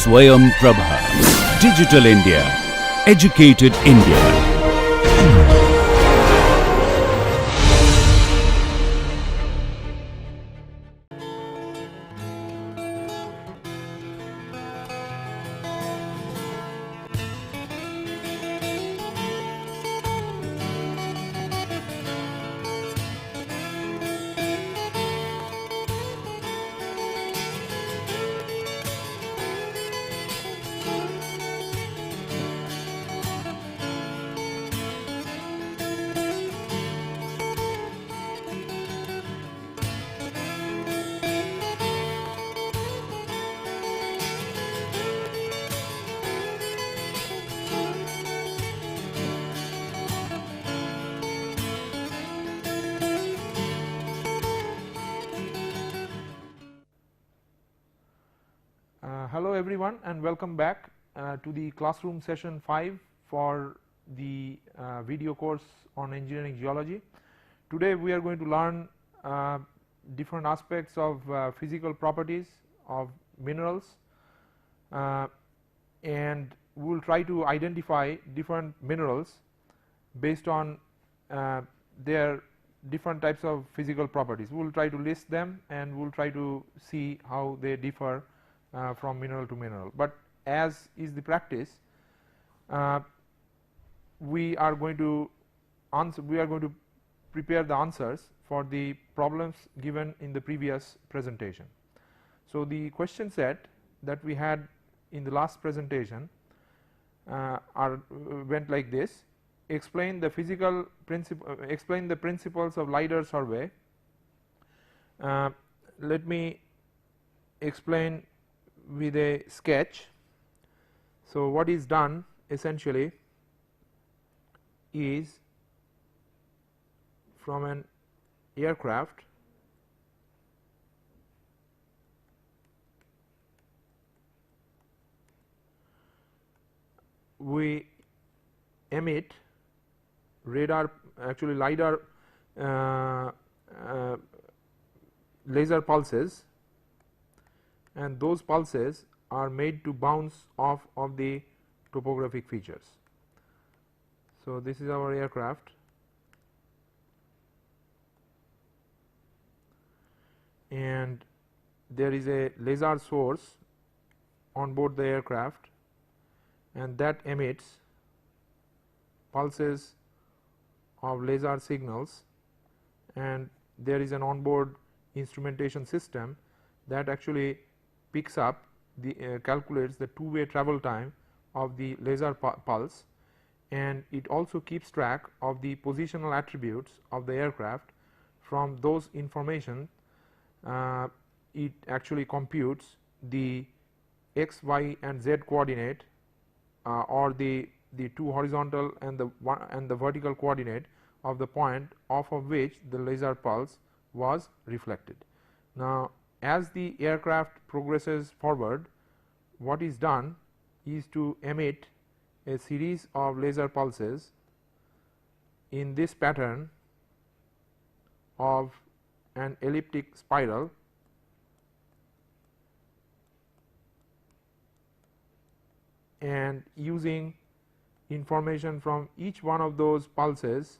Swayam Prabha. Digital India. Educated India. Hello everyone and welcome back to the classroom session 5 for the video course on engineering geology. Today we are going to learn different aspects of physical properties of minerals, and we will try to identify different minerals based on their different types of physical properties. We will try to list them and we will try to see how they differ from mineral to mineral, but as is the practice, we are going to prepare the answers for the problems given in the previous presentation. So the question set that we had in the last presentation went like this: explain the principles of LiDAR survey. Let me explain with a sketch. So what is done essentially is, from an aircraft we emit LiDAR laser pulses, and those pulses are made to bounce off of the topographic features. So this is our aircraft, and there is a laser source on board the aircraft, and that emits pulses of laser signals, and there is an onboard instrumentation system that actually picks up the calculates the two-way travel time of the laser pulse, and it also keeps track of the positional attributes of the aircraft. From those information it actually computes the x, y and z coordinate, or the two horizontal and the vertical coordinate of the point off of which the laser pulse was reflected. Now as the aircraft progresses forward, what is done is to emit a series of laser pulses in this pattern of an elliptic spiral, and using information from each one of those pulses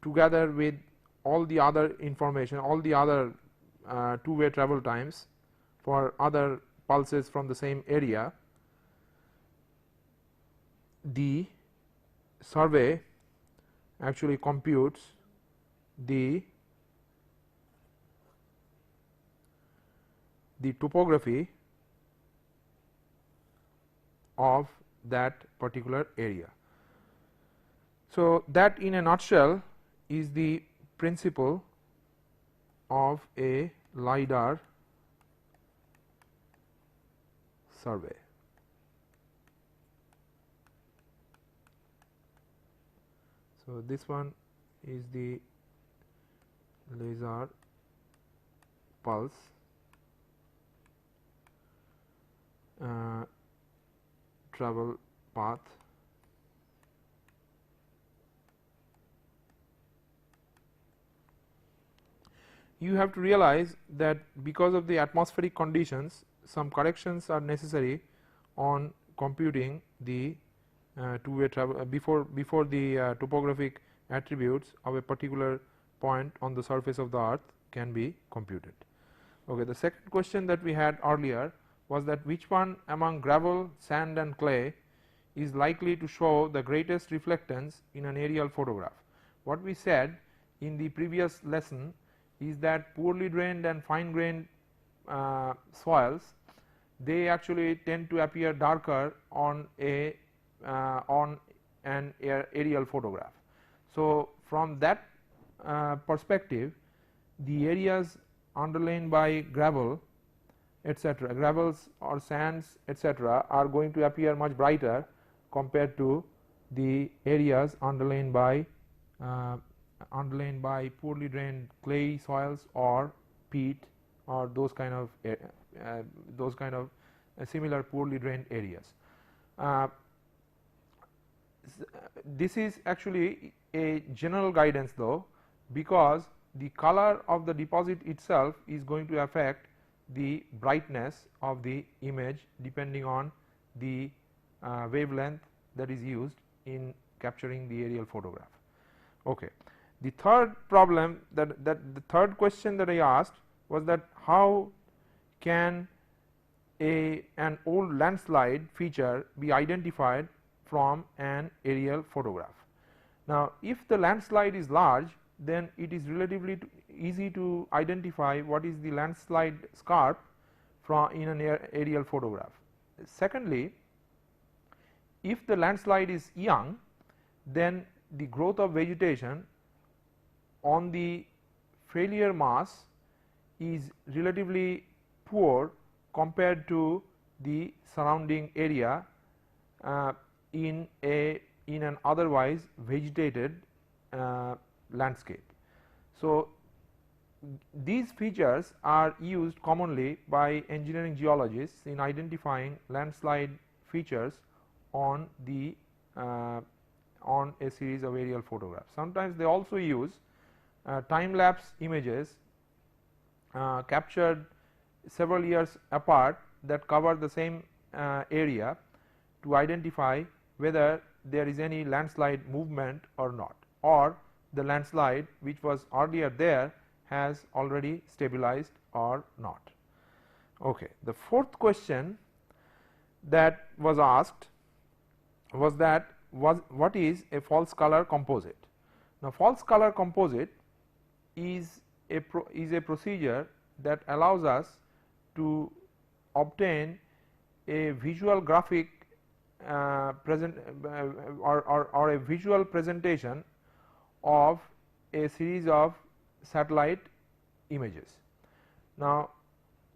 together with all the other information, all the other two-way travel times for other pulses from the same area, the survey actually computes the topography of that particular area. So that in a nutshell is the principle of a LiDAR survey. So this one is the laser pulse travel path, you have to realize that because of the atmospheric conditions, some corrections are necessary on computing the two-way travel before the topographic attributes of a particular point on the surface of the earth can be computed. Okay. The second question that we had earlier was that which one among gravel, sand and clay is likely to show the greatest reflectance in an aerial photograph. What we said in the previous lesson is that poorly drained and fine grained soils, they actually tend to appear darker on an aerial photograph. So, from that perspective, the areas underlain by gravel etc., gravels or sands etc., are going to appear much brighter compared to the areas underlain by poorly drained clay soils or peat or those kind of similar poorly drained areas. This is actually a general guidance though, because the color of the deposit itself is going to affect the brightness of the image depending on the wavelength that is used in capturing the aerial photograph. Okay. The third problem that the third question that I asked was that how can an old landslide feature be identified from an aerial photograph. Now, if the landslide is large, then it is relatively easy to identify what is the landslide scarp from in an aerial photograph. Secondly, if the landslide is young, then the growth of vegetation on the failure mass is relatively poor compared to the surrounding area in an otherwise vegetated landscape. So, these features are used commonly by engineering geologists in identifying landslide features on the on a series of aerial photographs. Sometimes they also use time lapse images captured several years apart that cover the same area to identify whether there is any landslide movement or not, or the landslide which was earlier there has already stabilized or not. Okay. The fourth question that was asked was that what is a false color composite. Now, false color composite is a procedure that allows us to obtain a visual graphic or a visual presentation of a series of satellite images. Now,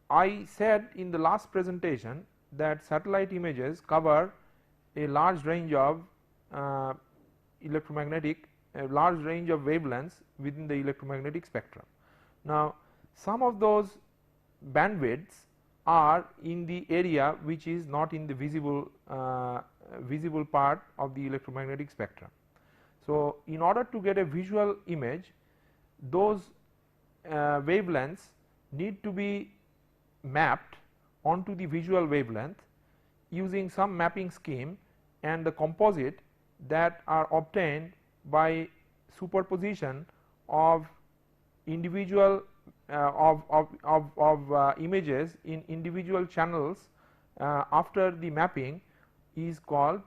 I said in the last presentation that satellite images cover a large range of electromagnetic, a large range of wavelengths within the electromagnetic spectrum. Now, some of those bandwidths are in the area which is not in the visible visible part of the electromagnetic spectrum. So, in order to get a visual image, those wavelengths need to be mapped onto the visual wavelength using some mapping scheme, and the composite that are obtained by superposition of individual images in individual channels after the mapping is called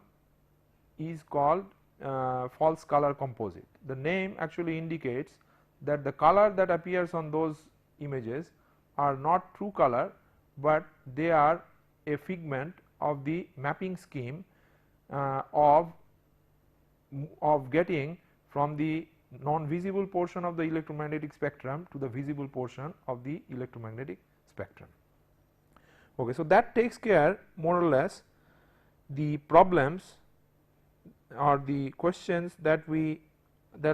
false color composite. The name actually indicates that the color that appears on those images are not true color, but they are a figment of the mapping scheme of getting from the non-visible portion of the electromagnetic spectrum to the visible portion of the electromagnetic spectrum. Okay, so, that takes care more or less the problems or the questions that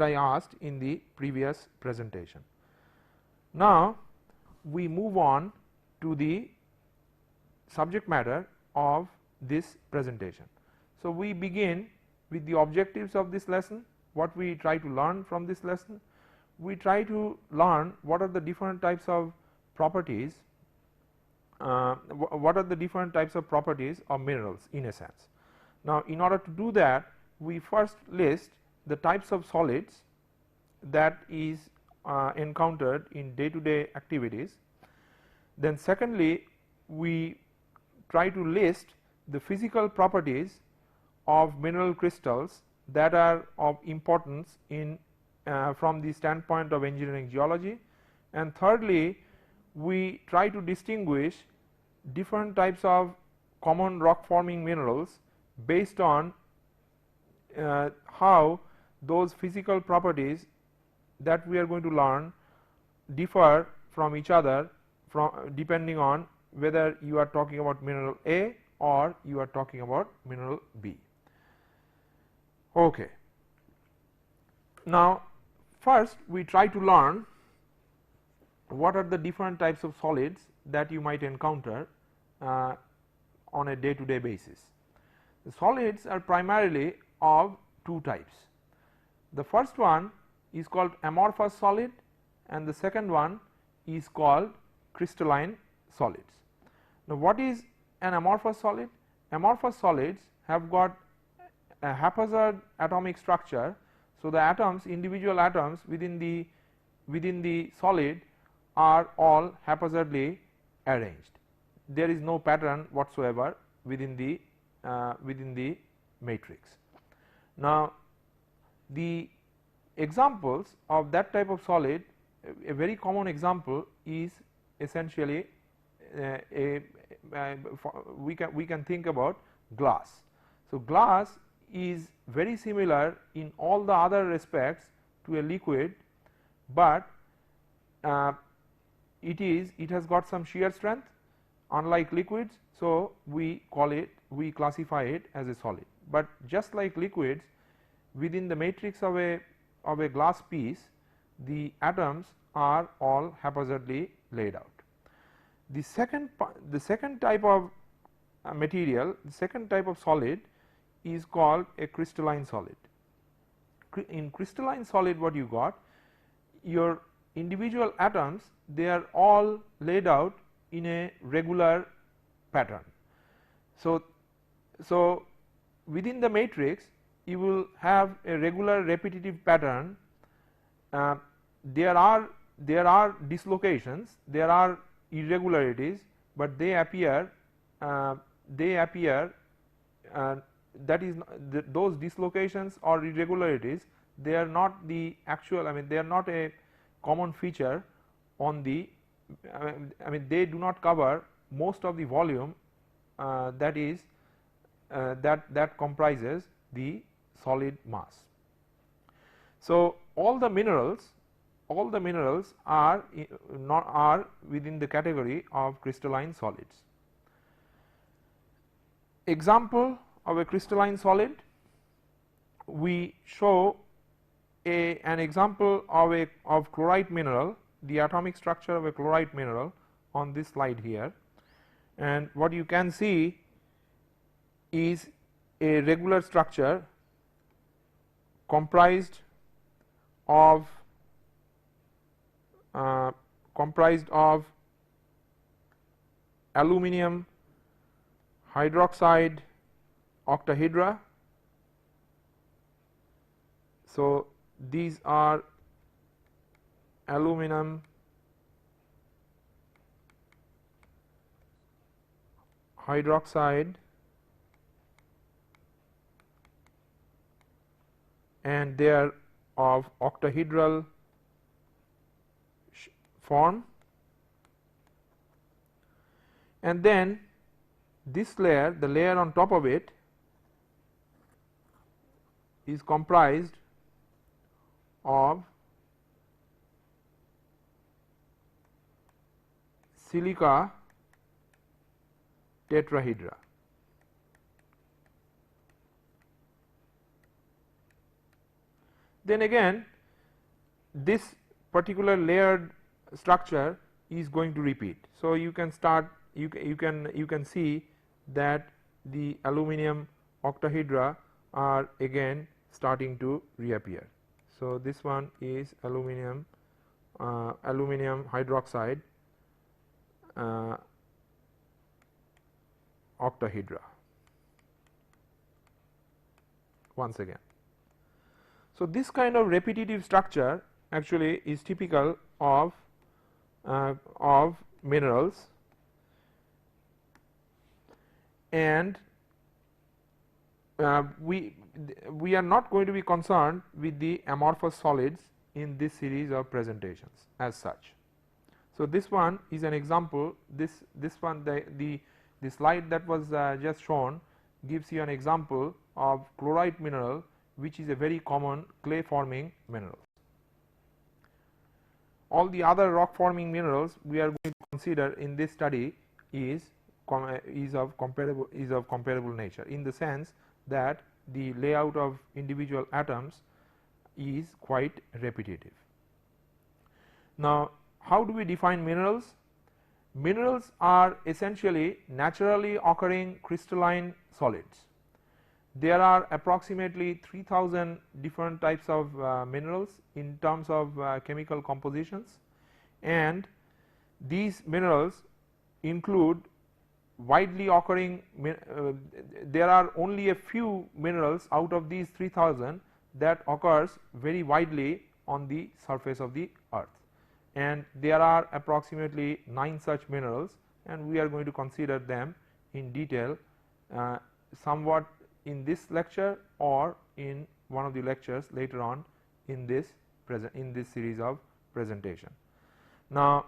I asked in the previous presentation. Now, we move on to the subject matter of this presentation. So, we begin with the objectives of this lesson, what we try to learn from this lesson, we try to learn what are the different types of properties, what are the different types of properties of minerals in a sense. Now, in order to do that, we first list the types of solids that is encountered in day to day activities. Then secondly, we try to list the physical properties of mineral crystals that are of importance in from the standpoint of engineering geology, and thirdly, we try to distinguish different types of common rock forming minerals based on how those physical properties that we are going to learn differ from each other from depending on whether you are talking about mineral A or you are talking about mineral B. Okay. Now, first we try to learn what are the different types of solids that you might encounter on a day to day basis. The solids are primarily of two types. The first one is called amorphous solid and the second one is called crystalline solids. Now, what is an amorphous solid? Amorphous solids have got a haphazard atomic structure. So, the atoms, individual atoms within the solid are all haphazardly arranged. There is no pattern whatsoever within the matrix. Now, the examples of that type of solid, a very common example is essentially we can think about glass. So, glass is very similar in all the other respects to a liquid, but it has got some shear strength unlike liquids. So, we classify it as a solid, but just like liquids, within the matrix of a glass piece, the atoms are all haphazardly laid out. The second type of material, the second type of solid is called a crystalline solid. In crystalline solid, what you got, your individual atoms, they are all laid out in a regular pattern. So, within the matrix you will have a regular repetitive pattern. There are dislocations, there are irregularities, but they appear that is those dislocations or irregularities, they are not the actual, I mean they are not a common feature on the, I mean they do not cover most of the volume that is that comprises the solid mass. So, all the minerals are within the category of crystalline solids. Example of a crystalline solid, we show an example of chlorite mineral, the atomic structure of a chlorite mineral on this slide here, and what you can see is a regular structure comprised of aluminum hydroxide octahedra. So, these are aluminum hydroxide and they are of octahedral form, and then this layer, the layer on top of it, is comprised of silica tetrahedra. Then again this particular layered structure is going to repeat. So, you can start you can see that the aluminum octahedra are again starting to reappear. So, this one is aluminum hydroxide octahedra once again. So, this kind of repetitive structure actually is typical of minerals, and we are not going to be concerned with the amorphous solids in this series of presentations as such. So, this one is an example. This one, the slide that was just shown gives you an example of chlorite mineral, which is a very common clay forming mineral. All the other rock forming minerals we are going to consider in this study is of comparable nature, in the sense that the layout of individual atoms is quite repetitive. Now, how do we define minerals? Minerals are essentially naturally occurring crystalline solids. There are approximately 3000 different types of minerals in terms of chemical compositions, and these minerals include widely occurring there are only a few minerals out of these 3000 that occurs very widely on the surface of the earth, and there are approximately 9 such minerals, and we are going to consider them in detail somewhat in this lecture or in one of the lectures later on in this series of presentation. Now,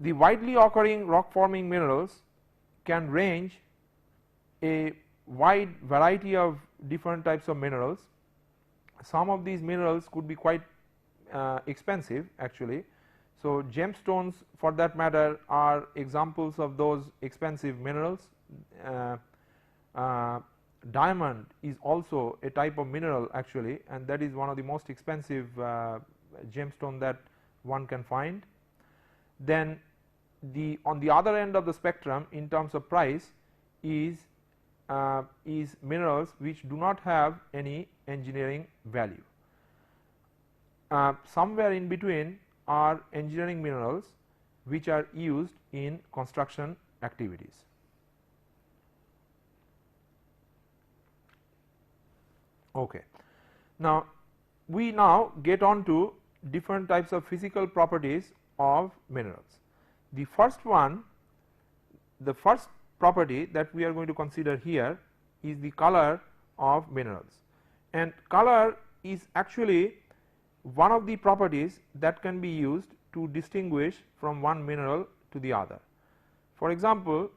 the widely occurring rock forming minerals can range a wide variety of different types of minerals. Some of these minerals could be quite expensive actually. So, gemstones for that matter are examples of those expensive minerals. Diamond is also a type of mineral actually, and that is one of the most expensive gemstone that one can find. Then on the other end of the spectrum in terms of price is minerals which do not have any engineering value. Somewhere in between are engineering minerals which are used in construction activities. Okay. Now, we now get on to different types of physical properties of minerals. The first property that we are going to consider here is the color of minerals, and color is actually one of the properties that can be used to distinguish from one mineral to the other. For example,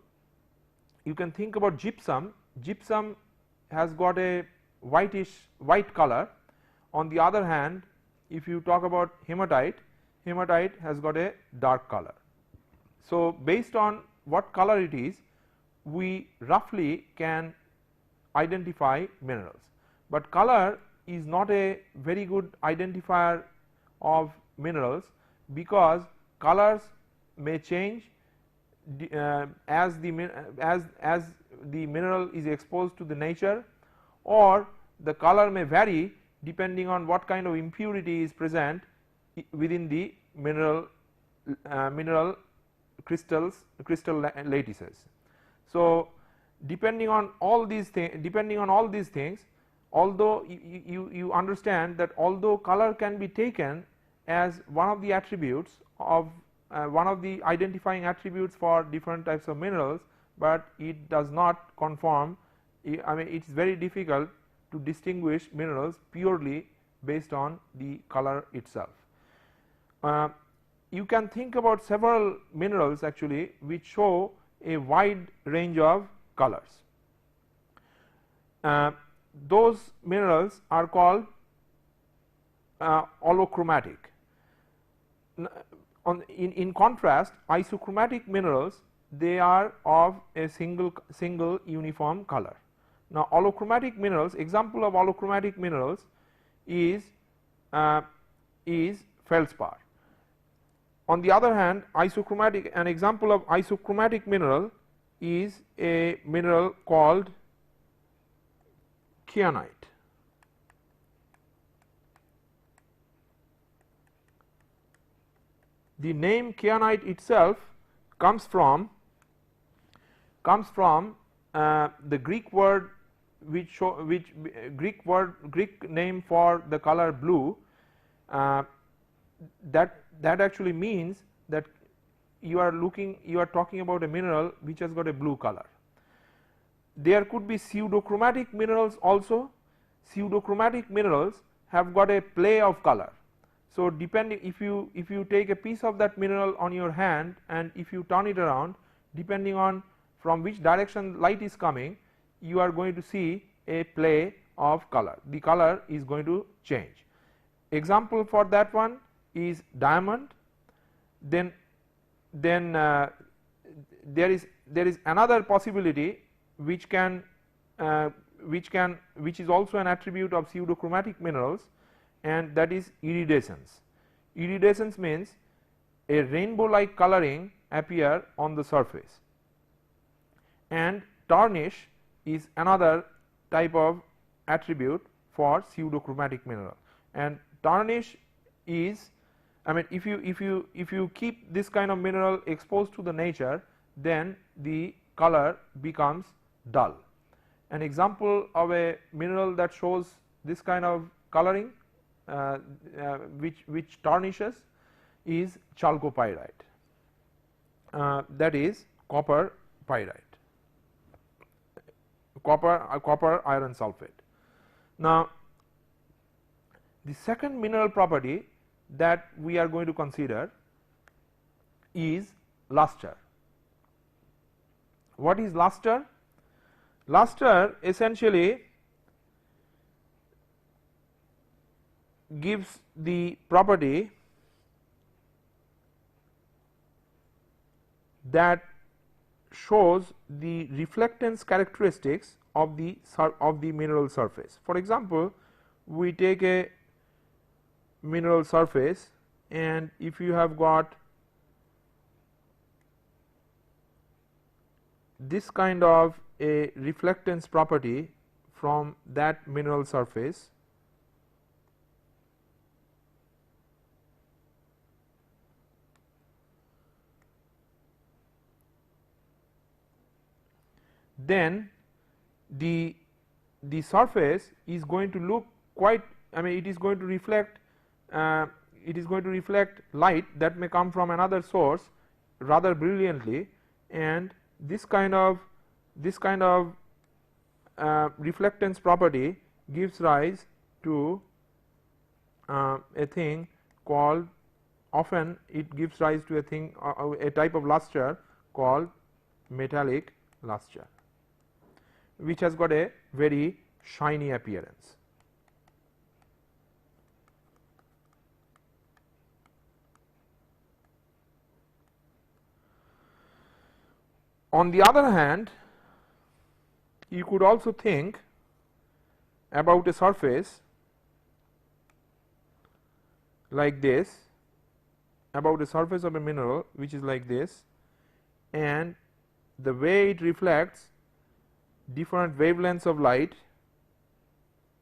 you can think about gypsum. Gypsum has got a white color. On the other hand, if you talk about hematite, hematite has got a dark color. So, based on what color it is, we roughly can identify minerals, but color is not a very good identifier of minerals, because colors may change as the mineral is exposed to the nature, or the color may vary depending on what kind of impurity is present within the mineral crystal lattices. So, depending on all these things, although you understand that although color can be taken as one of the attributes of one of the identifying attributes for different types of minerals, but it does not conform. I mean, it is very difficult to distinguish minerals purely based on the color itself. You can think about several minerals actually which show a wide range of colors. Those minerals are called holochromatic. In contrast, isochromatic minerals, they are of a single uniform color. Now, holochromatic minerals, example of holochromatic minerals is feldspar. On the other hand, an example of isochromatic mineral is a mineral called kyanite. The name kyanite itself comes from the Greek word which Greek name for the color blue, that actually means that you are talking about a mineral which has got a blue color. There could be pseudochromatic minerals also. Pseudochromatic minerals have got a play of color. So, depending, if you take a piece of that mineral on your hand and if you turn it around, depending on from which direction light is coming, you are going to see a play of color. The color is going to change. Example for that one is diamond. Then there is another possibility which is also an attribute of pseudochromatic minerals, and that is iridescence. Iridescence means a rainbow like coloring appear on the surface, and tarnish is another type of attribute for pseudochromatic mineral. And tarnish is, I mean, if you keep this kind of mineral exposed to the nature, then the color becomes dull. An example of a mineral that shows this kind of coloring which tarnishes is chalcopyrite, that is copper pyrite, copper iron sulphate. Now, the second mineral property that we are going to consider is luster. What is luster? Luster essentially gives the property that shows the reflectance characteristics of the mineral surface. For example, we take a mineral surface, and if you have got this kind of a reflectance property from that mineral surface, then the surface is going to look quite, I mean, it is going to reflect light that may come from another source rather brilliantly, and this kind of reflectance property gives rise to a thing called, often it gives rise to a type of luster called metallic luster, which has got a very shiny appearance. On the other hand, you could also think about a surface like this, about a surface of a mineral which is like this, and the way it reflects different wavelengths of light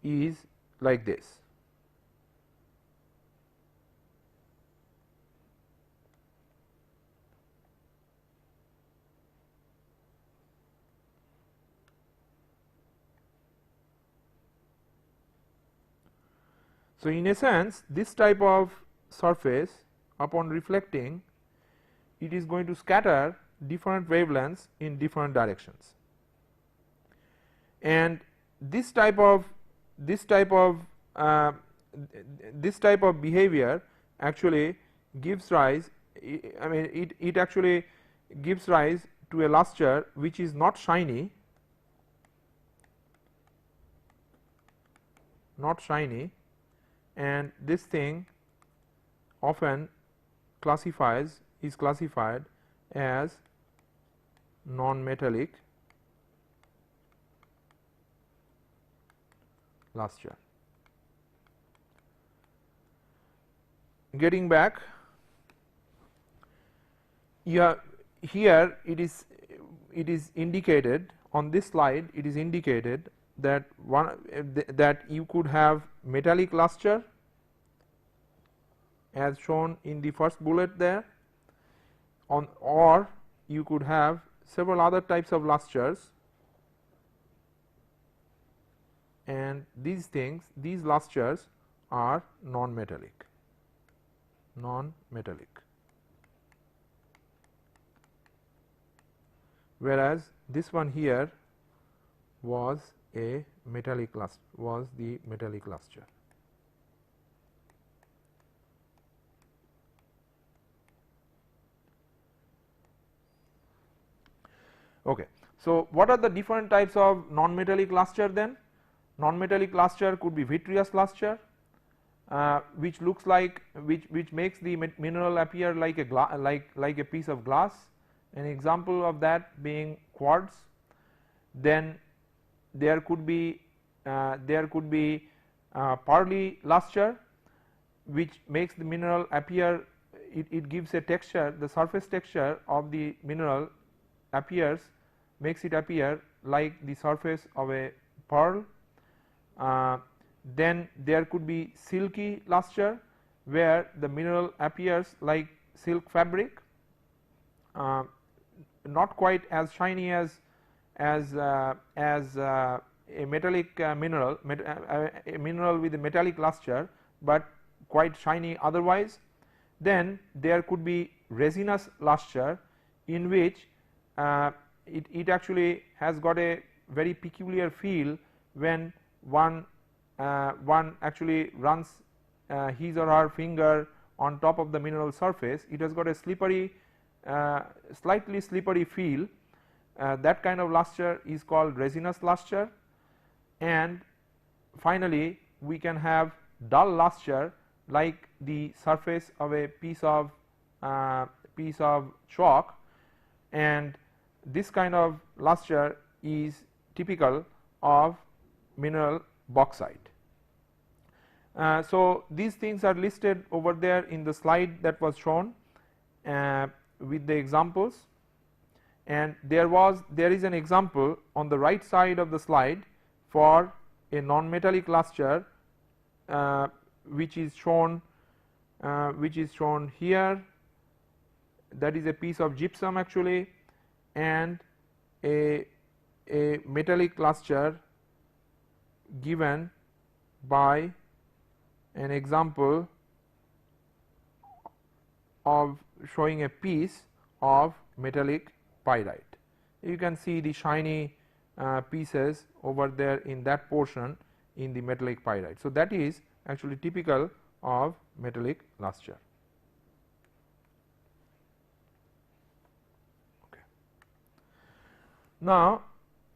is like this. So, in a sense, this type of surface, upon reflecting, it is going to scatter different wavelengths in different directions, and this type of behavior actually gives rise, I mean, it actually gives rise to a luster which is not shiny, and this thing often is classified as non-metallic luster. Getting back, here it is indicated on this slide, it is indicated that that you could have metallic luster as shown in the first bullet there, or you could have several other types of lusters, and these lusters are non-metallic. Whereas this one here was a metallic luster, Okay. So, what are the different types of non-metallic luster then? Non-metallic luster could be vitreous luster, which looks like which makes the mineral appear like a piece of glass. An example of that being quartz. Then there could be pearly luster, which makes the mineral appear, it gives a texture, the surface texture of the mineral makes it appear like the surface of a pearl. Then there could be silky luster, where the mineral appears like silk fabric, not quite as shiny as a metallic mineral, a mineral with a metallic luster, but quite shiny otherwise. Then there could be resinous luster, in which it actually has got a very peculiar feel when one actually runs his or her finger on top of the mineral surface. It has got a slippery, slightly slippery feel. That kind of luster is called resinous luster. And finally, we can have dull luster, like the surface of a piece of chalk, and this kind of luster is typical of mineral bauxite. So, these things are listed over there in the slide that was shown with the examples, and there is an example on the right side of the slide for a non-metallic luster, which is shown here. That is a piece of gypsum actually, and a metallic luster given by an example of showing a piece of metallic pyrite. You can see the shiny pieces over there in that portion in the metallic pyrite. So, that is actually typical of metallic luster. Okay. Now,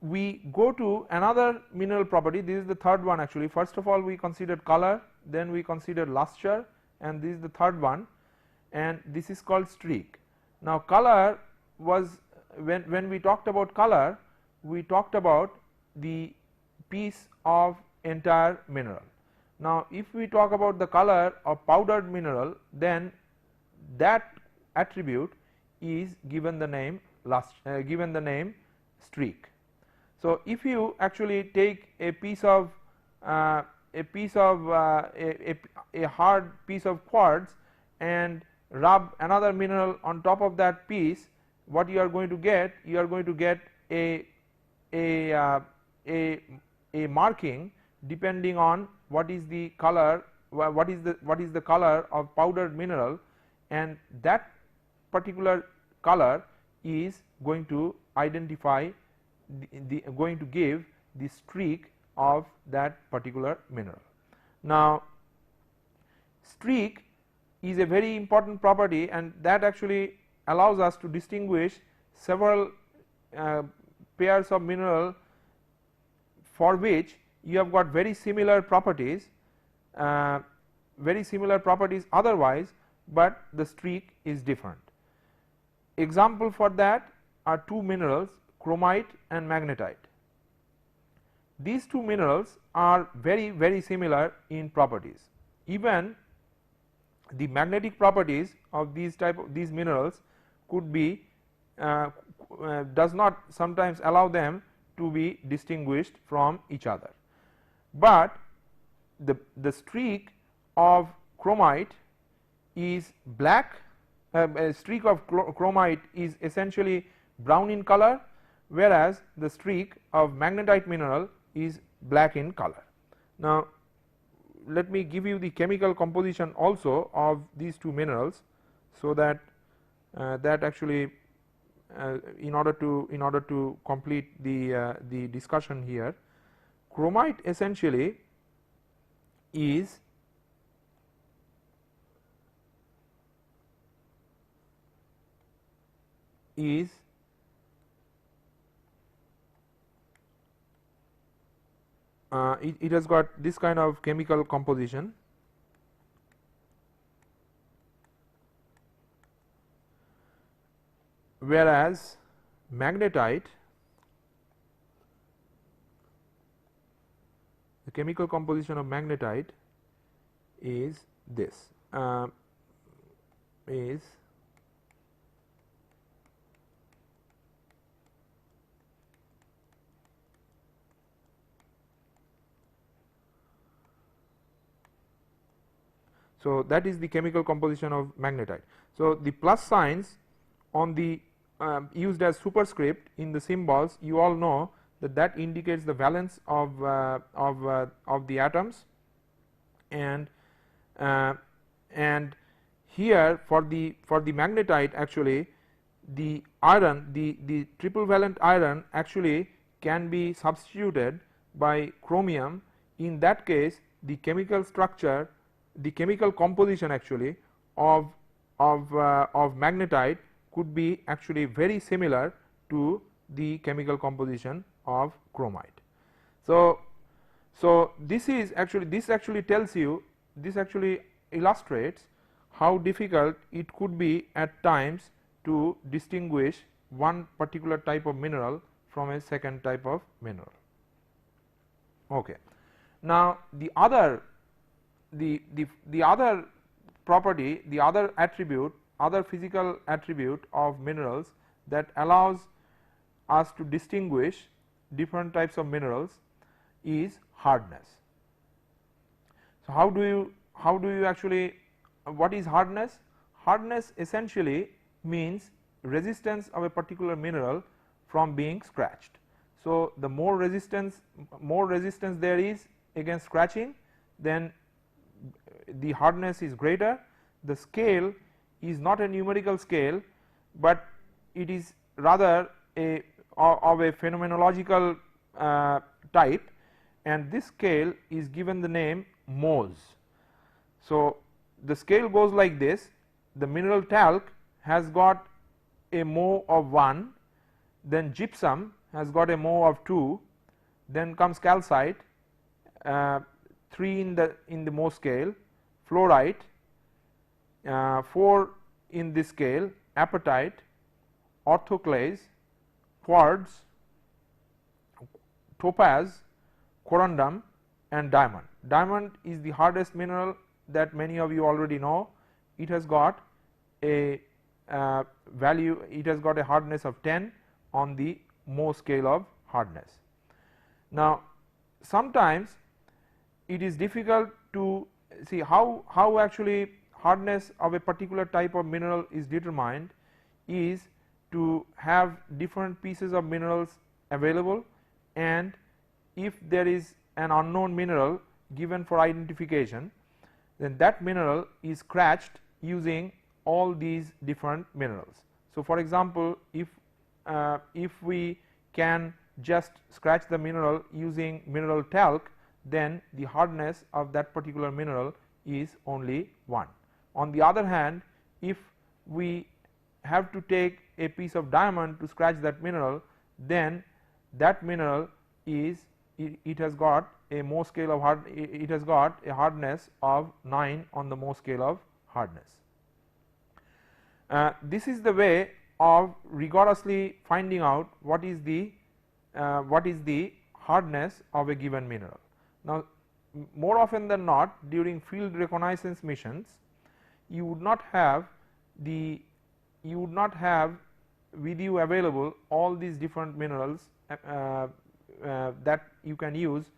we go to another mineral property. This is the third one actually. First of all, we considered color, then we considered luster, and this is the third one, and this is called streak. Now, color was, when we talked about color, we talked about the piece of entire mineral. Now, if we talk about the color of powdered mineral, then that attribute is given the name streak. So, if you actually take a hard piece of quartz and rub another mineral on top of that piece, what you are going to get? You are going to get a marking depending on what is the color, what is the color of powdered mineral, and that particular color is going to identify going to give the streak of that particular mineral. Now, streak is a very important property, and that actually allows us to distinguish several pairs of mineral for which you have got very similar properties otherwise, but the streak is different. Example for that are two minerals, chromite and magnetite. These two minerals are very similar in properties. Even the magnetic properties of these minerals could be does not sometimes allow them to be distinguished from each other, but the streak of chromite is black, a streak of chromite is essentially brown in color, whereas the streak of magnetite mineral is black in color. Now, let me give you the chemical composition also of these two minerals, so that that actually in order to complete the discussion here. Chromite essentially is it has got this kind of chemical composition, whereas magnetite, the chemical composition of magnetite is this, is so that is the chemical composition of magnetite. So, the plus signs on the used as superscript in the symbols, you all know that that indicates the valence of the atoms, and here for the magnetite actually the iron, the triple valent iron actually can be substituted by chromium. In that case, the chemical structure, the chemical composition actually of magnetite could be actually very similar to the chemical composition of chromite. So, this actually tells you, this actually illustrates how difficult it could be at times to distinguish one particular type of mineral from a second type of mineral. Okay. Now, the other property, the other attribute, other physical attribute of minerals that allows us to distinguish different types of minerals is hardness. So, how do you actually, what is hardness? Hardness essentially means resistance of a particular mineral from being scratched. So, the more resistance there is against scratching, then the hardness is greater. The scale is not a numerical scale, but it is rather of a phenomenological type, and this scale is given the name Mohs. So, the scale goes like this: the mineral talc has got a Moh of 1, then gypsum has got a Moh of 2, then comes calcite 3 in the Moh scale, fluorite 4 in this scale, apatite, orthoclase, quartz, topaz, corundum, and diamond. Diamond is the hardest mineral that many of you already know. It has got a value, it has got a hardness of 10 on the Mohs scale of hardness. Now, sometimes it is difficult to see how actually hardness of a particular type of mineral is determined, is to have different pieces of minerals available, and if there is an unknown mineral given for identification, then that mineral is scratched using all these different minerals. So, for example, if we can just scratch the mineral using mineral talc, then the hardness of that particular mineral is only 1. On the other hand, if we have to take a piece of diamond to scratch that mineral, then that mineral is, it has got a Mohs scale of it has got a hardness of 9 on the Mohs scale of hardness. This is the way of rigorously finding out what is the hardness of a given mineral. Now, more often than not, during field reconnaissance missions, you would not have with you available all these different minerals that you can use,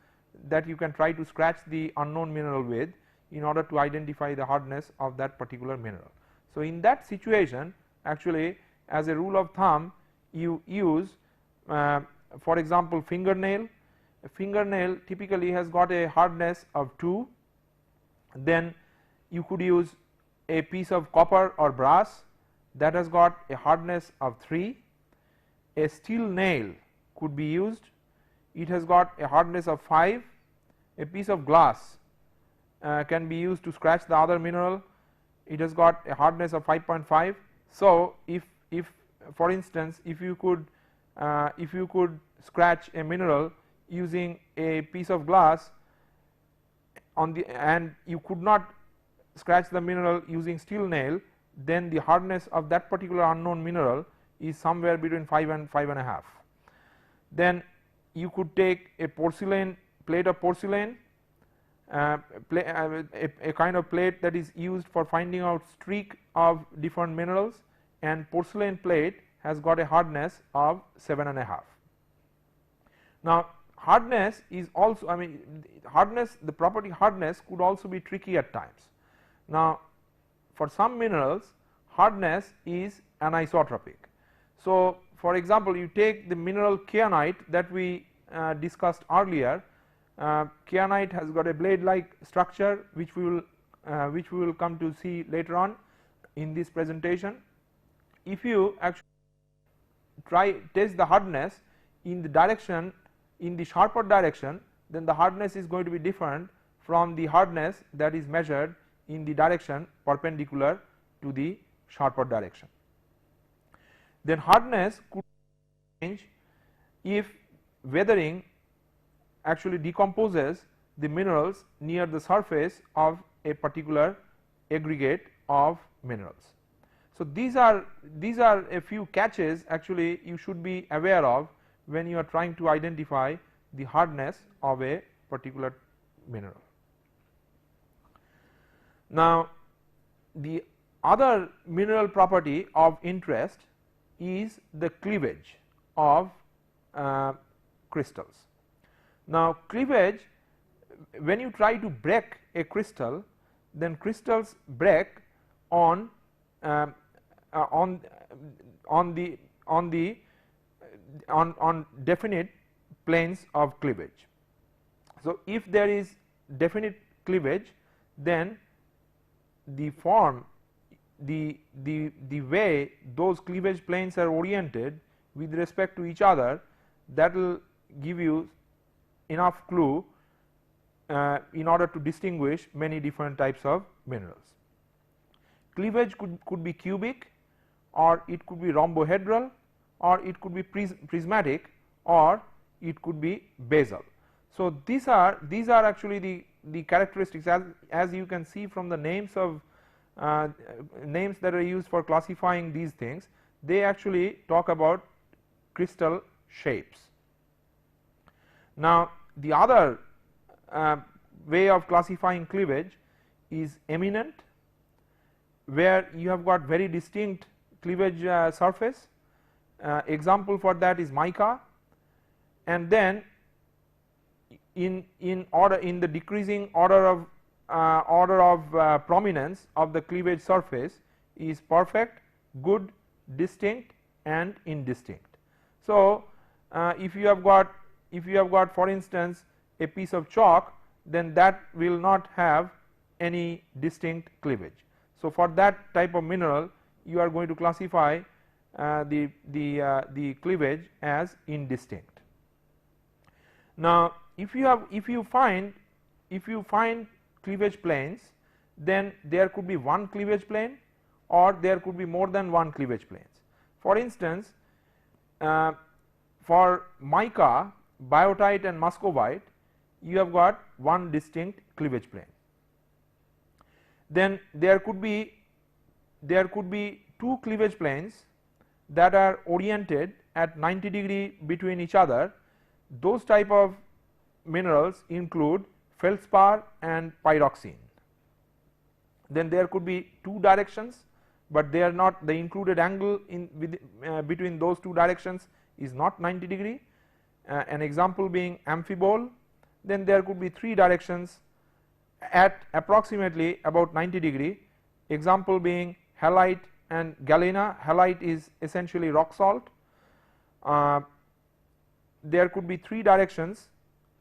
that you can try to scratch the unknown mineral with. in order to identify the hardness of that particular mineral. So, in that situation actually as a rule of thumb you use for example fingernail. A fingernail typically has got a hardness of 2, then you could use a piece of copper or brass that has got a hardness of 3. A steel nail could be used, it has got a hardness of 5. A piece of glass can be used to scratch the other mineral, it has got a hardness of 5.5. So, if for instance if you could scratch a mineral using a piece of glass on the and you could not scratch the mineral using steel nail, then the hardness of that particular unknown mineral is somewhere between 5 and 5.5. Then you could take a porcelain plate of porcelain, a kind of plate that is used for finding out streak of different minerals, and porcelain plate has got a hardness of 7.5. Now, hardness is also, I mean hardness, the property hardness could also be tricky at times. Now, for some minerals hardness is anisotropic. So, for example, you take the mineral kyanite that we discussed earlier. Kyanite has got a blade like structure which we will come to see later on in this presentation. If you actually test the hardness in the direction, in the sharper direction, then the hardness is going to be different from the hardness that is measured in the direction perpendicular to the sharper direction. Then hardness could change if weathering actually decomposes the minerals near the surface of a particular aggregate of minerals. So, these are a few catches actually you should be aware of when you are trying to identify the hardness of a particular mineral. Now, the other mineral property of interest is the cleavage of crystals. Now, cleavage, when you try to break a crystal, then crystals break on definite planes of cleavage. So, if there is definite cleavage, then the form, the way those cleavage planes are oriented with respect to each other, that will give you enough clue in order to distinguish many different types of minerals. Cleavage could be cubic, or it could be rhombohedral, or it could be prismatic, or it could be basal. So, these are actually the characteristics, as you can see from the names of names that are used for classifying these things. They actually talk about crystal shapes. Now, the other way of classifying cleavage is eminent, where you have got very distinct cleavage surface. Example for that is mica, and then in the decreasing order of prominence of the cleavage surface is perfect, good, distinct, and indistinct. So, if you have got for instance a piece of chalk, then that will not have any distinct cleavage. So, for that type of mineral you are going to classify the cleavage as indistinct. Now, if you find cleavage planes, then there could be one cleavage plane or there could be more than one cleavage planes. For instance, for mica, biotite and muscovite, you have got one distinct cleavage plane. Then there could be two cleavage planes that are oriented at 90 degree between each other. Those type of minerals include feldspar and pyroxene. Then there could be two directions, but they are not, the included angle between those two directions is not 90 degree. An example being amphibole. Then there could be three directions, at approximately about 90 degree, example being halite and galena. Halite is essentially rock salt. There could be 3 directions,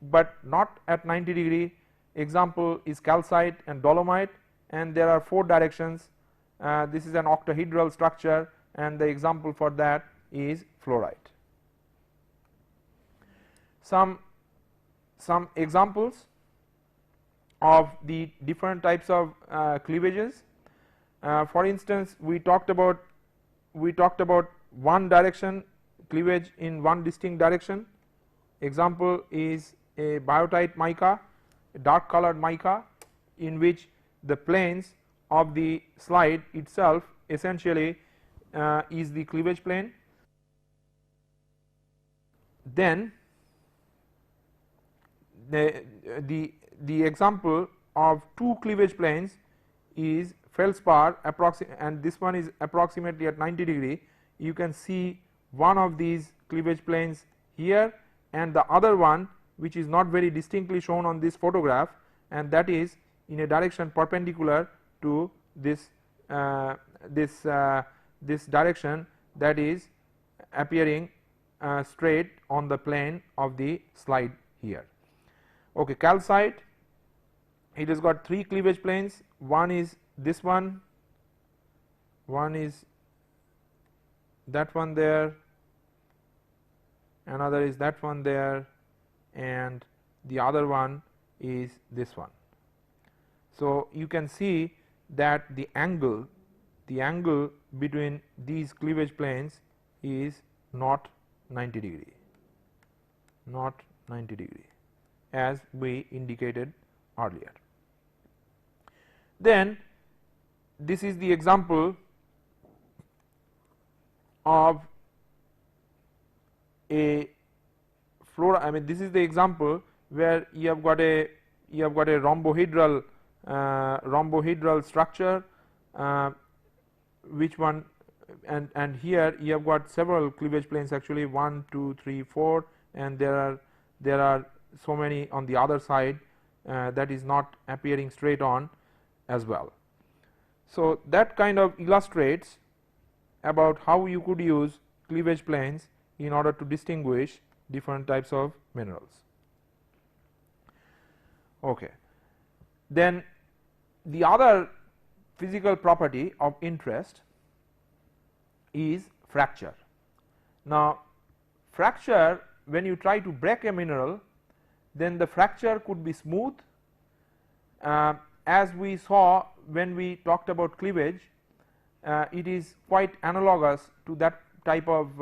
but not at 90 degree, example is calcite and dolomite, and there are 4 directions. This is an octahedral structure, and the example for that is fluorite. Some examples of the different types of cleavages. For instance, we talked about one direction cleavage in one distinct direction. Example is a biotite mica, a dark colored mica, in which the planes of the slide itself essentially is the cleavage plane. Then the example of 2 cleavage planes is feldspar, and this one is approximately at 90 degree. You can see one of these cleavage planes here, and the other one which is not very distinctly shown on this photograph, and that is in a direction perpendicular to this this direction, that is appearing straight on the plane of the slide here. Okay, calcite, it has got 3 cleavage planes. One is this one is that one there, another is that one there, and the other one is this one. So you can see that the angle between these cleavage planes is not 90 degree, as we indicated earlier. Then this is the example of a this is the example where you have got a rhombohedral structure, which one, and here you have got several cleavage planes, actually 1, 2, 3, 4, and there are so many on the other side that is not appearing straight on as well. So that kind of illustrates about how you could use cleavage planes in order to distinguish different types of minerals. Okay. Then the other physical property of interest is fracture. Now fracture, when you try to break a mineral, then the fracture could be smooth, as we saw when we talked about cleavage. It is quite analogous to that type of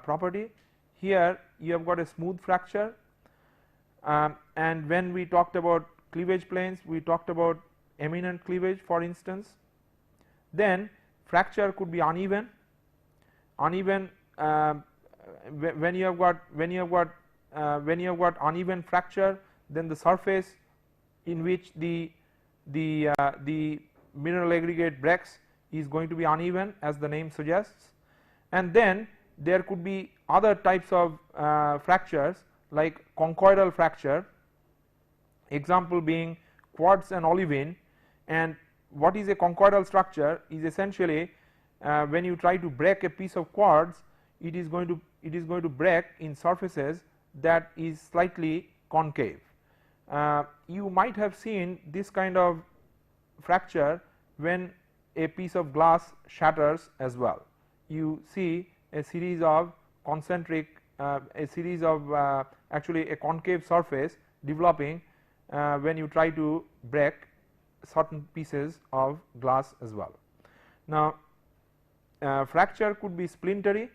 property. Here you have got a smooth fracture, and when we talked about cleavage planes, we talked about eminent cleavage, for instance. Then fracture could be uneven. When you have got uneven fracture, then the surface in which the mineral aggregate breaks is going to be uneven, as the name suggests. And then there could be other types of fractures like conchoidal fracture, example being quartz and olivine. And what is a conchoidal structure is essentially when you try to break a piece of quartz, it is going to break in surfaces that is slightly concave. You might have seen this kind of fracture when a piece of glass shatters as well. You see a series of concentric, actually a concave surface developing when you try to break certain pieces of glass as well. Now fracture could be splintery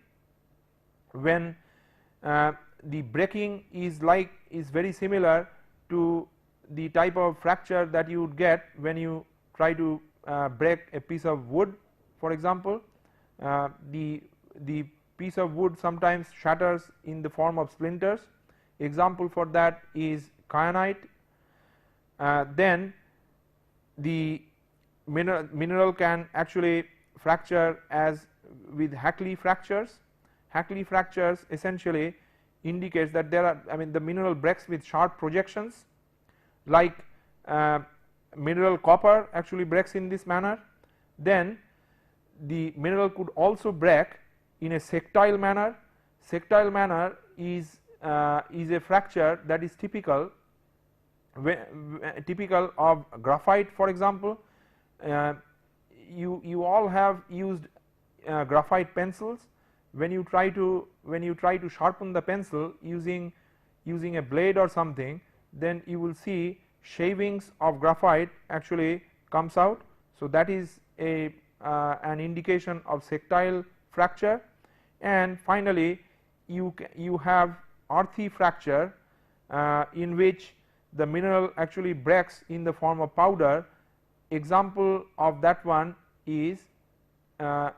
when the breaking is very similar to the type of fracture that you would get when you try to break a piece of wood, for example. The piece of wood sometimes shatters in the form of splinters. Example for that is kyanite. Then the mineral can actually fracture as with Hackley fractures. Hackley fractures essentially indicates that there are, the mineral breaks with sharp projections, like mineral copper actually breaks in this manner. Then the mineral could also break in a sectile manner. Sectile manner is a fracture that is typical of graphite, for example. You all have used graphite pencils. When you try to sharpen the pencil using a blade or something, then you will see shavings of graphite actually comes out. So that is an indication of sectile fracture. And finally you have earthy fracture in which the mineral actually breaks in the form of powder. Example of that one is not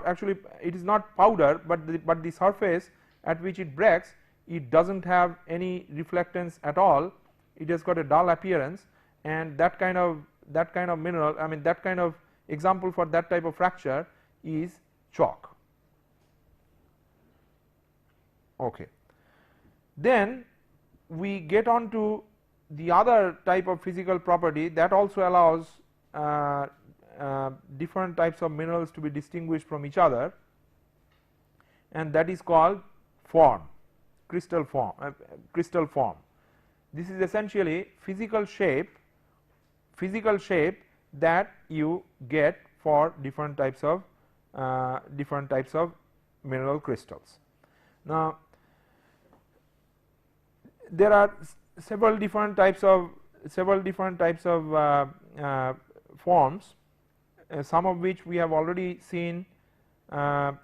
actually, it is not powder, but the surface at which it breaks, it does not have any reflectance at all, it has got a dull appearance, and that kind of mineral, I mean that kind of example for that type of fracture is chalk. Okay. Then we get on to the other type of physical property that also allows different types of minerals to be distinguished from each other, and that is called form, crystal form. This is essentially physical shape that you get for different types of mineral crystals. Now there are several different types of forms, some of which we have already seen. The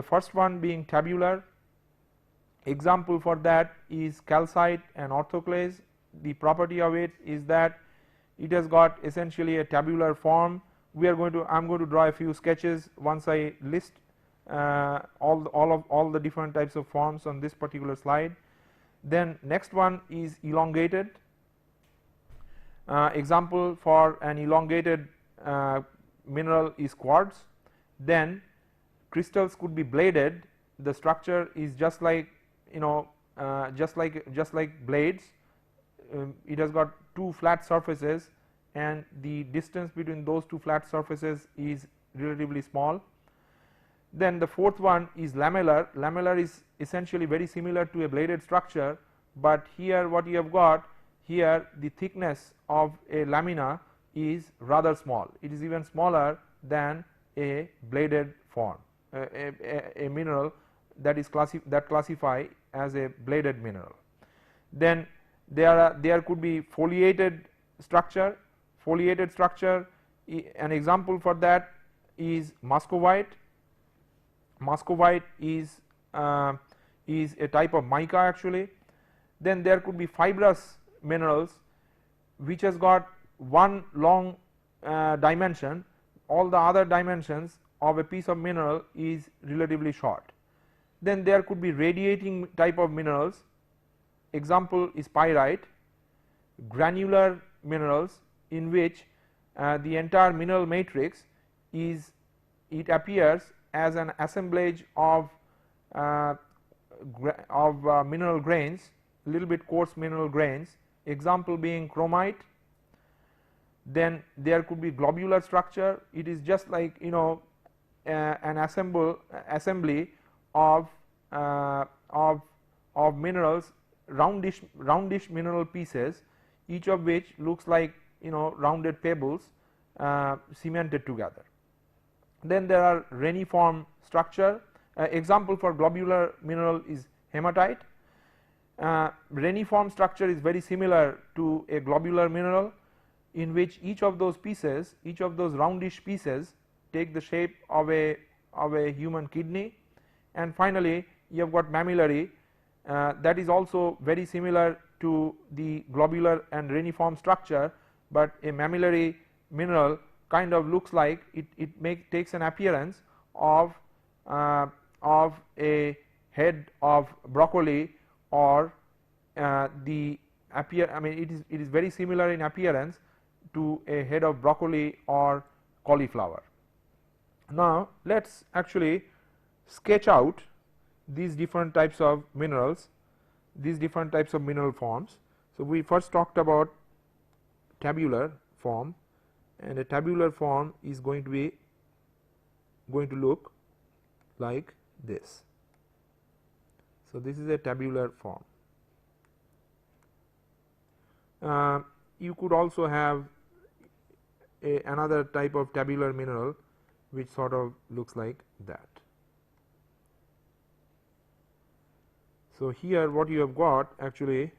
first one being tabular. Example for that is calcite and orthoclase. The property of it is that it has got essentially a tabular form. I am going to draw a few sketches once I list all the different types of forms on this particular slide. Then next one is elongated. Example for an elongated mineral is quartz. Then crystals could be bladed. The structure is just like just like blades. It has got two flat surfaces, and the distance between those two flat surfaces is relatively small. Then the fourth one is lamellar. Lamellar is essentially very similar to a bladed structure, but here what you have got here, the thickness of a lamina is rather small. It is even smaller than a bladed form, a mineral that is classify as a bladed mineral. Then there could be foliated structure. Foliated structure, an example for that is muscovite. Muscovite is a type of mica actually. Then there could be fibrous minerals which has got one long dimension, all the other dimensions of a piece of mineral is relatively short. Then there could be radiating type of minerals. Example is pyrite. Granular minerals in which the entire mineral matrix it appears as an assemblage of mineral grains, little bit coarse mineral grains, example being chromite. Then there could be globular structure. It is just like an assembly of minerals, roundish mineral pieces, each of which looks like rounded pebbles cemented together. Then there are reniform structure. Example for globular mineral is hematite. Reniform structure is very similar to a globular mineral, in which each of those pieces, each of those roundish pieces take the shape of a human kidney. And finally you have got mammillary, that is also very similar to the globular and reniform structure, but a mammillary mineral kind of looks like it takes an appearance of a head of broccoli, or it is very similar in appearance to a head of broccoli or cauliflower. Now let us actually sketch out these different types of minerals, these different types of mineral forms. So, we first talked about tabular form, and a tabular form is going to look like this. So, this is a tabular form. You could also have another type of tabular mineral which sort of looks like that. So, here what you have got actually,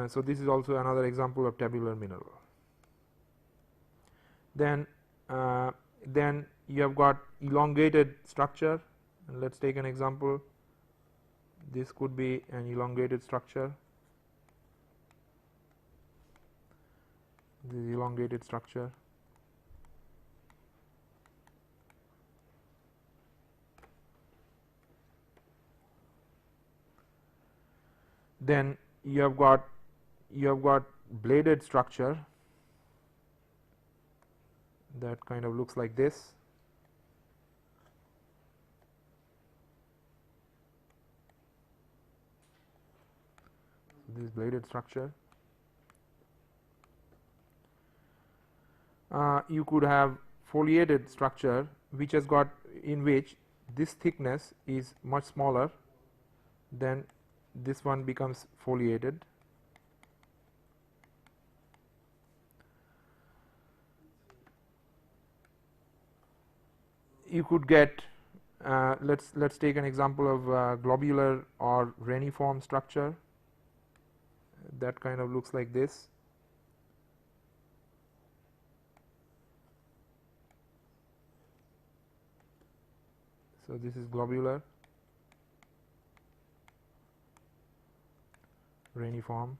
so this is also another example of tabular mineral. Then you have got elongated structure, and let us take an example. This could be an elongated structure. This is elongated structure. Then you have got bladed structure that kind of looks like this. This is bladed structure. You could have foliated structure which has got, in which this thickness is much smaller, then this one becomes foliated. You could get, let's take an example of globular or reniform structure that kind of looks like this. So, this is globular, reniform.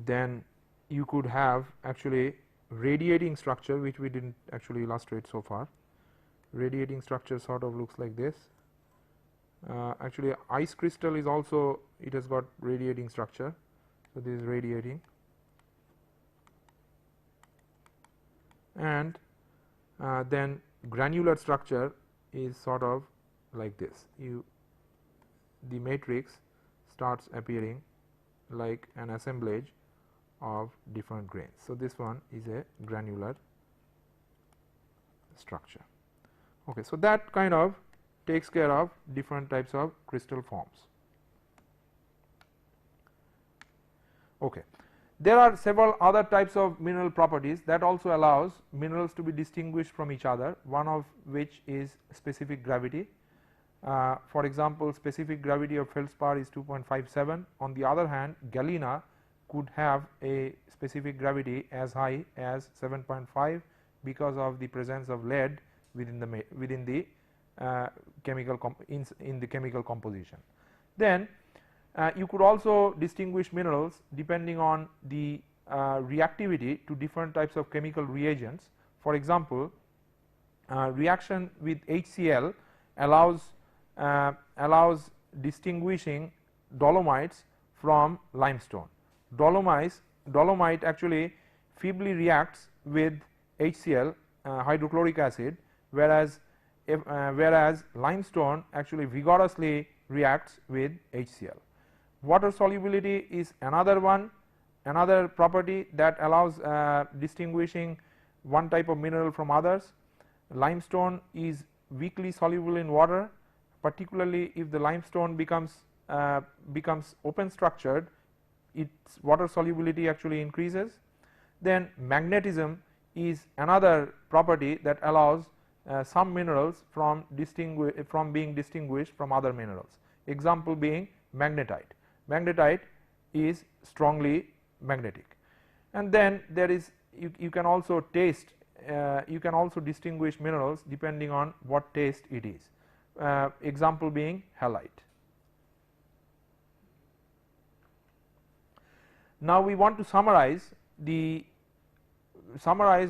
Then you could have actually radiating structure, which we did not actually illustrate so far. Radiating structure sort of looks like this. Actually ice crystal is also, it has got radiating structure. So, this is radiating, and then granular structure is sort of like this. The matrix starts appearing like an assemblage of different grains. So, this one is a granular structure. Okay. So, that kind of takes care of different types of crystal forms. Okay. There are several other types of mineral properties that also allows minerals to be distinguished from each other, one of which is specific gravity. For example, specific gravity of feldspar is 2.57. On the other hand, galena could have a specific gravity as high as 7.5 because of the presence of lead within the chemical in the chemical composition. Then you could also distinguish minerals depending on the reactivity to different types of chemical reagents. For example, reaction with HCl allows distinguishing dolomites from limestone. Dolomite actually feebly reacts with HCl, hydrochloric acid, whereas limestone actually vigorously reacts with HCl. Water solubility is another property that allows distinguishing one type of mineral from others. Limestone is weakly soluble in water, particularly if the limestone becomes open structured, its water solubility actually increases. Then magnetism is another property that allows some minerals from being distinguished from other minerals. Example being magnetite. Magnetite is strongly magnetic, and then there is you can also taste, you can also distinguish minerals depending on what taste it is. Example being halite. Now, we want to summarize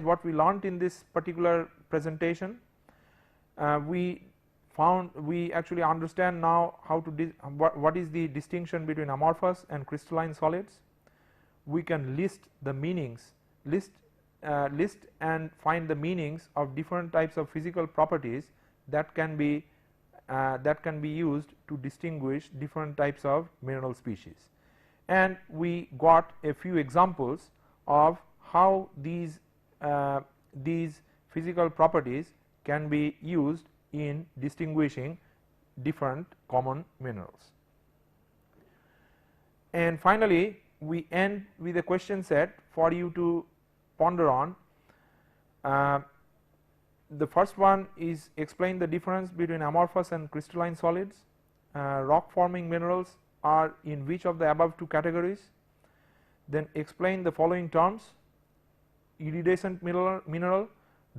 what we learnt in this particular presentation. We actually understand now how to what is the distinction between amorphous and crystalline solids. We can list the meanings, list and find the meanings of different types of physical properties that can be used to distinguish different types of mineral species. And we got a few examples of how these physical properties can be used in distinguishing different common minerals. And finally, we end with a question set for you to ponder on. The first one is explain the difference between amorphous and crystalline solids. Rock forming minerals are in which of the above two categories? Then explain the following terms: iridescent mineral,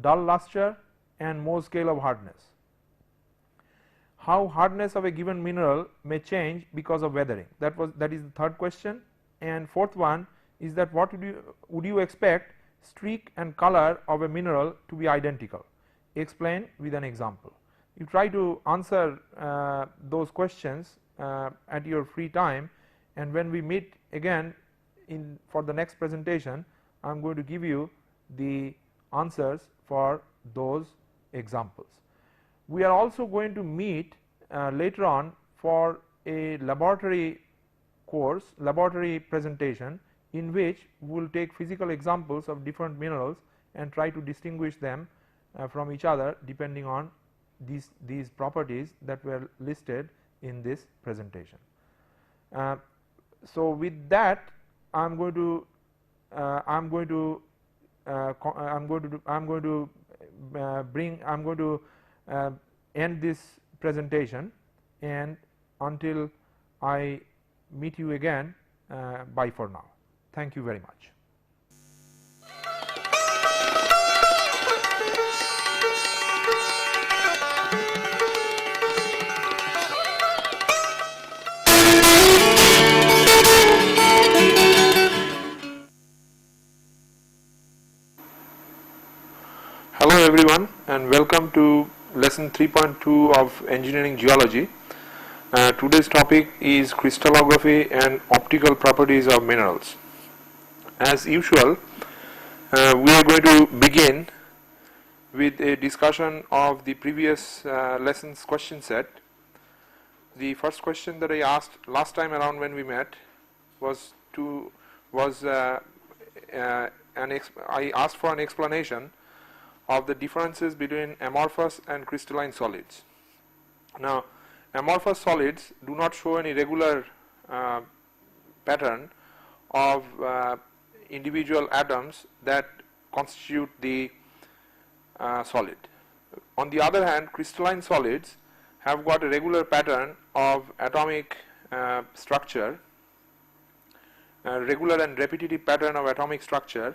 dull luster, and Mohs scale of hardness. How hardness of a given mineral may change because of weathering. That is the third question. And fourth one is that what would you expect streak and color of a mineral to be identical? Explain with an example. You try to answer those questions at your free time, and when we meet again for the next presentation, I am going to give you the answers for those examples. We are also going to meet later on for a laboratory course, laboratory presentation, in which we will take physical examples of different minerals and try to distinguish them from each other depending on these properties that were listed in this presentation. So with that, I am going to end this presentation, and until I meet you again, bye for now. Thank you very much. Hello everyone, and welcome to lesson 3.2 of engineering geology. Today's topic is crystallography and optical properties of minerals. As usual, we are going to begin with a discussion of the previous lesson's question set. The first question that I asked last time around when we met was I asked for an explanation of the differences between amorphous and crystalline solids. Now, amorphous solids do not show any regular pattern of individual atoms that constitute the solid. On the other hand, crystalline solids have got a regular pattern of atomic structure, regular and repetitive pattern of atomic structure,